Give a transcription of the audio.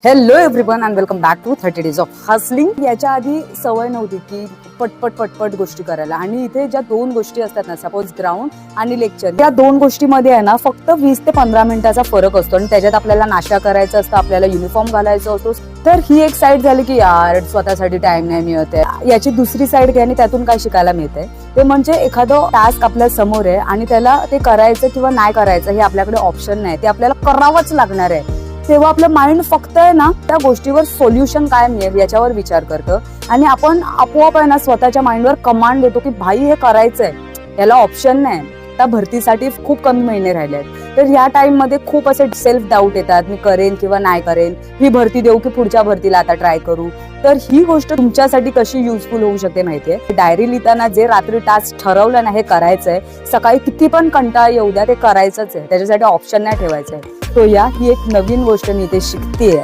Hello everyone and welcome back to 30 days of hustling. याच्या आधी सवय नव्हती की पटपट गोष्टी करायला, आणि इथे ज्या दोन गोष्टी असतात ना, सपोज ग्राउंड आणि लेक्चर, या दोन गोष्टीमध्ये आहे ना फक्त 20 ते 15 मिनिटाचा फरक असतो. आणि त्याच्यात आपल्याला नाश्ता करायचा असतो, आपल्याला युनिफॉर्म घालायचा असतो. तर ही एक साईड झाली की यार स्वतःसाठी टाइम नाही मिळत आहे. याची दुसरी साईड घ्या आणि त्यातून काय शिकायला मिळतंय ते म्हणजे एखादं टास्क आपल्या समोर आहे आणि त्याला ते करायचं किंवा नाही करायचं हे आपल्याकडे ऑप्शन नाही, ते आपल्याला करावंच लागणार आहे. तेव्हा आपलं माइंड फक्त आहे ना त्या गोष्टीवर सोल्युशन काय मिळेल याच्यावर विचार करतं, आणि आपण आपोआप आहे ना स्वतःच्या माइंडवर कमांड देतो की भाई हे करायचंय, याला ऑप्शन नाही. त्या भरतीसाठी खूप कमी महिने राहिले आहेत, तर या टाइम मध्ये खूप असे सेल्फ डाऊट येतात, मी करेन किंवा नाही करेन, ही भरती देऊ की पुढच्या भरतीला आता ट्राय करू. तर ही गोष्ट तुमच्यासाठी कशी युजफुल होऊ शकते माहितीये, डायरी लिहिताना जे रात्री टास्क ठरवलं ना हे करायचंय, सकाळी किती पण कंटाळा येऊ द्या ते करायचंच आहे, त्याच्यासाठी ऑप्शन नाही ठेवायचंय. तो ही एक नवीन गोष्ट मी इथे शिकतेय.